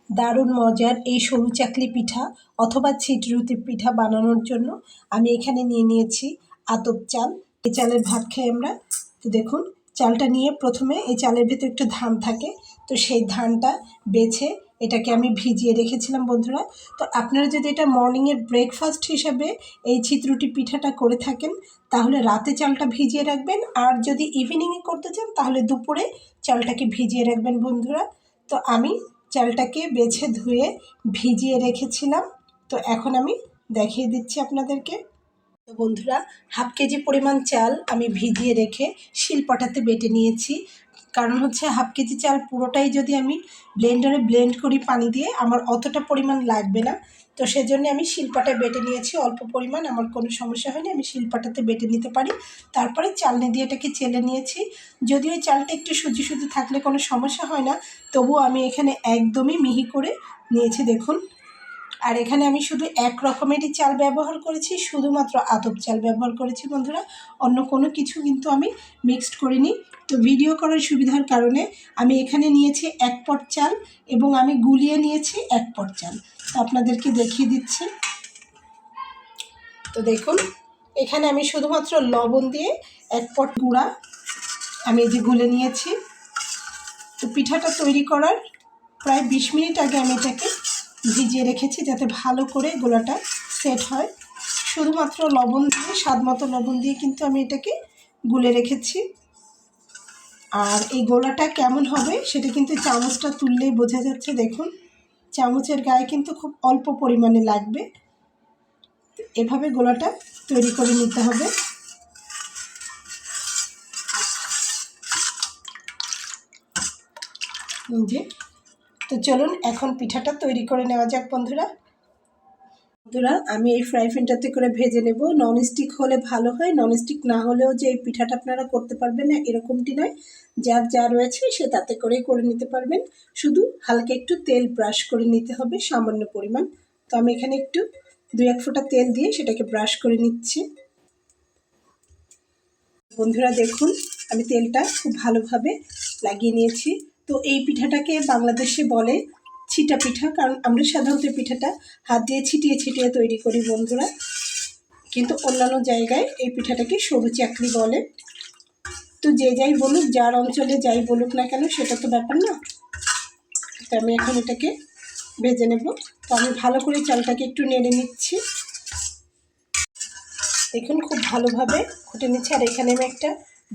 দারুণ মজার এই সরু চাকলি পিঠা অথবা ছিটরুটি পিঠা বানানোর জন্য আমি এখানে নিয়ে নিয়েছি আতপ চাল। এই চালের ভাত খাই আমরা। তো দেখুন, চালটা নিয়ে প্রথমে এই চালের ভেতর একটু ধান থাকে, তো সেই ধানটা বেছে এটাকে আমি ভিজিয়ে রেখেছিলাম বন্ধুরা। তো আপনারা যদি এটা মর্নিংয়ের ব্রেকফাস্ট হিসাবে এই ছিটরুটি পিঠাটা করে থাকেন তাহলে রাতে চালটা ভিজিয়ে রাখবেন, আর যদি ইভিনিংয়ে করতে চান তাহলে দুপুরে চালটাকে ভিজিয়ে রাখবেন বন্ধুরা। তো আমি চালটাকে বেছে ধুয়ে ভিজিয়ে রেখেছিলাম, তো এখন আমি দেখিয়ে দিচ্ছি আপনাদেরকে। তো বন্ধুরা, হাফ কেজি পরিমাণ চাল আমি ভিজিয়ে রেখে শিলপাটাতে বেটে নিয়েছি। কারণ হচ্ছে হাফ কেজি চাল পুরোটাই যদি আমি ব্লেন্ডারে ব্লেন্ড করি পানি দিয়ে আমার অতটা পরিমাণ লাগবে না, তো সেজন্য আমি শিলপাটায় বেটে নিয়েছি অল্প পরিমাণ। আমার কোনো সমস্যা হয়নি, আমি শিলপাটাতে বেটে নিতে পারি। তারপরে চালনি দিয়ে এটাকে চেলে নিয়েছি। যদিও এই চালটা একটু সুজি সুজি থাকলে কোনো সমস্যা হয় না, তবুও আমি এখানে একদমই মিহি করে নিয়েছি দেখুন। আর এখানে আমি শুধু এক রকমেরই চাল ব্যবহার করেছি, শুধুমাত্র আতপ চাল ব্যবহার করেছি বন্ধুরা, অন্য কোনো কিছু কিন্তু আমি মিক্সড করিনি। তো ভিডিও করার সুবিধার কারণে আমি এখানে নিয়েছি 1 পট চাল এবং আমি গুলিয়ে নিয়েছি 1 পট চাল। তো আপনাদেরকে দেখিয়ে দিচ্ছি। তো দেখুন, এখানে আমি শুধুমাত্র লবণ দিয়ে 1 পট গুঁড়া আমি এই যে গুলে নিয়েছি। তো পিঠাটা তৈরি করার প্রায় 20 মিনিট আগে আমি এটাকে ভিজিয়ে রেখেছি যাতে ভালো করে গোলাটা সেট হয়। শুধুমাত্র লবণ দিয়ে, স্বাদ মতো লবণ দিয়ে কিন্তু আমি এটাকে গুলে রেখেছি। আর এই গোলাটা কেমন হবে সেটা কিন্তু চামচটা তুললেই বোঝা যাচ্ছে। দেখুন, চামচের গায়ে কিন্তু খুব অল্প পরিমাণে লাগবে। এভাবে গোলাটা তৈরি করে নিতে হবে। যে তো চলুন এখন পিঠাটা তৈরি করে নেওয়া যাক বন্ধুরা। আমি এই ফ্রাই প্যানটাতে করে ভেজে নেব। ননস্টিক হলে ভালো হয়, ননস্টিক না হলেও যে এই পিঠাটা আপনারা করতে পারবেন না এরকমটি নয়, যার যা রয়েছে সে তাতে করেই করে নিতে পারবেন। শুধু হালকা একটু তেল ব্রাশ করে নিতে হবে সামান্য পরিমাণ। তো আমি এখানে একটু 2-1 ফোঁটা তেল দিয়ে সেটাকে ব্রাশ করে নিচ্ছি বন্ধুরা। দেখুন, আমি তেলটা খুব ভালোভাবে লাগিয়ে নিয়েছি। তো এই পিঠাটাকে বাংলাদেশে বলে ছিটা পিঠা, কারণ আমরা সাধারণত পিঠাটা হাত দিয়ে ছিটিয়ে ছিটিয়ে তৈরি করি বন্ধুরা, কিন্তু অন্যান্য জায়গায় এই পিঠাটাকে সরু চাকলি বলে। তো যে যাই বলুক, যার অঞ্চলে যাই বলুক না কেন সেটা তো ব্যাপার না। তো আমি এখন এটাকে ভেজে নেব। তো আমি ভালো করে চালটাকে একটু নেড়ে নিচ্ছি। দেখুন, খুব ভালোভাবে ঘুটে নিচ্ছি। আর এখানে আমি একটা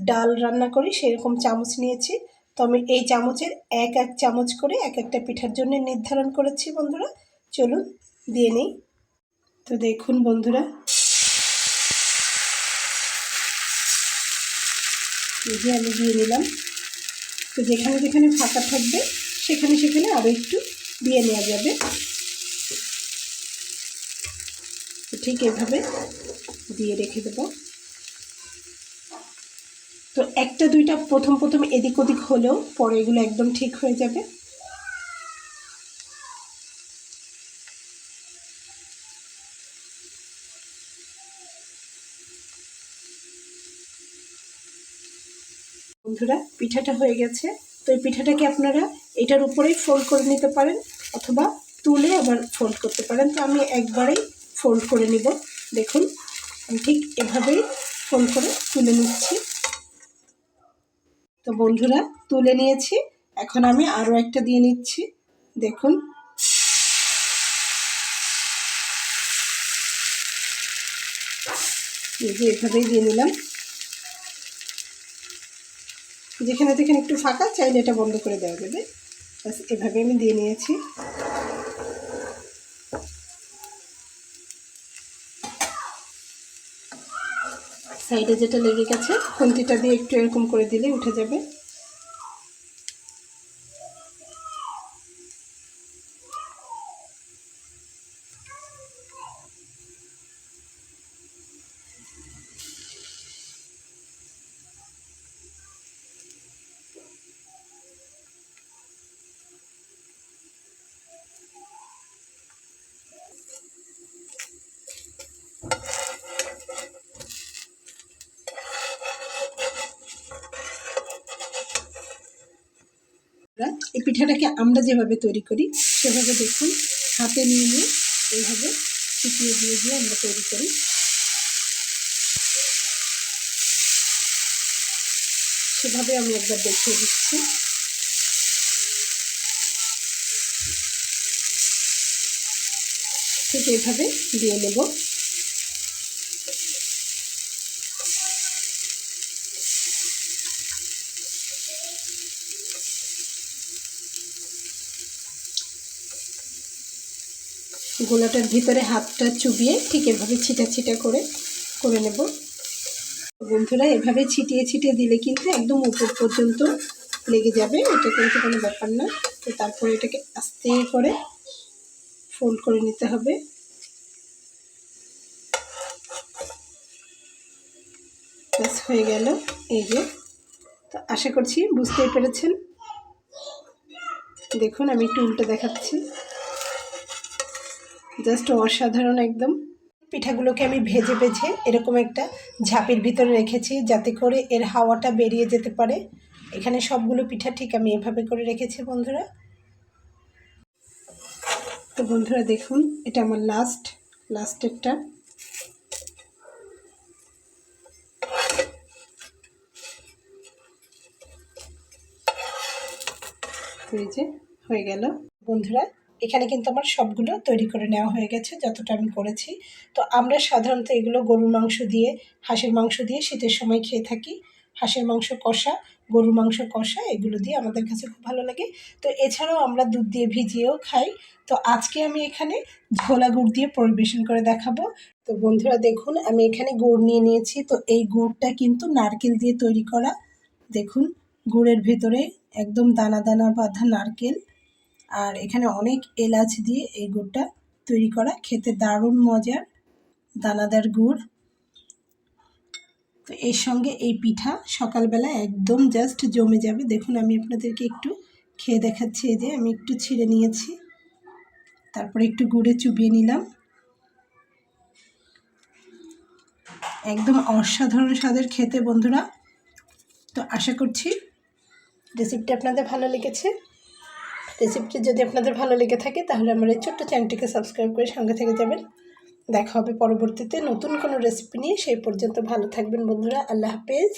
ডাল রান্না করি সেরকম চামচ নিয়েছি। তো আমি এই চামচের 1-1 চামচ করে এক একটা পিঠার জন্য নির্ধারণ করেছি বন্ধুরা। চলুন দিয়ে নিই। তো দেখুন বন্ধুরা, এই যে আমি দিয়ে নিলাম। তো যেখানে যেখানে ফাঁকা থাকবে সেখানে সেখানে আরও একটু দিয়ে নেওয়া যাবে। ঠিক এভাবে দিয়ে রেখে দেবো। তো 1-2টা প্রথম এদিক ওদিক হলেও পরে এগুলো একদম ঠিক হয়ে যাবে। বন্ধুরা, পিঠাটা হয়ে গেছে। তো এই পিঠাটাকে আপনারা এটার উপরেই ফোল্ড করে নিতে পারেন অথবা তুলে আবার ফোল্ড করতে পারেন। তো আমি একবারেই ফোল্ড করে নিব। দেখুন, আমি ঠিক এভাবেই ফোল্ড করে তুলে নিচ্ছি। তো বন্ধুরা, তুলে নিয়েছি। এখন আমি আরও একটা দিয়ে নিচ্ছি। দেখুন, এই যে এভাবেই দিয়ে নিলাম। যেখানে যেখানে একটু ফাঁকা চাইলে এটা বন্ধ করে দেওয়া যাবে। বাস এভাবে আমি দিয়ে নিয়েছি। সাইডে যেটা লেগে গেছে খুন্তিটা দিয়ে একটু এরকম করে দিলে উঠে যাবে। পিঠাটাকে আমরা যেভাবে তৈরি করি সেভাবে দেখুন হাতে নিয়ে নিয়ে এইভাবে ছিটিয়ে দিয়ে দিয়ে আমরা তৈরি করি। সেভাবে আমি একবার দেখিয়ে দিচ্ছি। ঠিক এইভাবে দিয়ে নেব। গোলাটার ভিতরে হাতটা চুবিয়ে ঠিক এভাবে ছিটা ছিটা করে নেব। বন্ধুরা এভাবে ছিটিয়ে ছিটিয়ে দিলে কিন্তু একদম উপর পর্যন্ত লেগে যাবে, এটা কিন্তু কোনো ব্যাপার না। তো তারপরে এটাকে আস্তে করে ফোল্ড করে নিতে হবে। ব্যাস হয়ে গেল। এই যে, তো আশা করছি বুঝতেই পেরেছেন। দেখুন আমি একটু উল্টে দেখাচ্ছি, জাস্ট অসাধারণ একদম। পিঠাগুলোকে আমি ভেজে ভেজে এরকম একটা ঝাঁপির ভিতরে রেখেছি যাতে করে এর হাওয়াটা বেরিয়ে যেতে পারে। এখানে সবগুলো পিঠা ঠিক আমি এভাবে করে রেখেছি বন্ধুরা। তো বন্ধুরা দেখুন এটা আমার লাস্টেরটা। এই যে হয়ে গেল বন্ধুরা। এখানে কিন্তু আমার সবগুলো তৈরি করে নেওয়া হয়ে গেছে যতটা আমি করেছি। তো আমরা সাধারণত এগুলো গরুর মাংস দিয়ে, হাঁসের মাংস দিয়ে শীতের সময় খেয়ে থাকি। হাঁসের মাংস কষা, গরুর মাংস কষা এগুলো দিয়ে আমাদের কাছে খুব ভালো লাগে। তো এছাড়াও আমরা দুধ দিয়ে ভিজিয়েও খাই। তো আজকে আমি এখানে ঝোলা গুড় দিয়ে পরিবেশন করে দেখাবো। তো বন্ধুরা দেখুন আমি এখানে গুড় নিয়ে নিয়েছি। তো এই গুড়টা কিন্তু নারকেল দিয়ে তৈরি করা। দেখুন গুড়ের ভেতরে একদম দানা দানা বাঁধা নারকেল, আর এখানে অনেক এলাচ দিয়ে এই গুড়টা তৈরি করা। খেতে দারুণ মজার দানাদার গুড়। তো এর সঙ্গে এই পিঠা সকালবেলা একদম জাস্ট জমে যাবে। দেখুন আমি আপনাদেরকে একটু খেয়ে দেখাচ্ছি। এই যে আমি একটু ছিঁড়ে নিয়েছি, তারপরে একটু গুড়ে চুবিয়ে নিলাম। একদম অসাধারণ স্বাদের খেতে বন্ধুরা। তো আশা করছি রেসিপিটা আপনাদের ভালো লেগেছে। রেসিপিটি যদি আপনাদের ভালো লেগে থাকে তাহলে আমার এই ছোট্ট চ্যানেলটিকে সাবস্ক্রাইব করে সঙ্গে থেকে যাবেন। দেখা হবে পরবর্তীতে নতুন কোনো রেসিপি নিয়ে। সেই পর্যন্ত ভালো থাকবেন বন্ধুরা। আল্লাহ হাফেজ।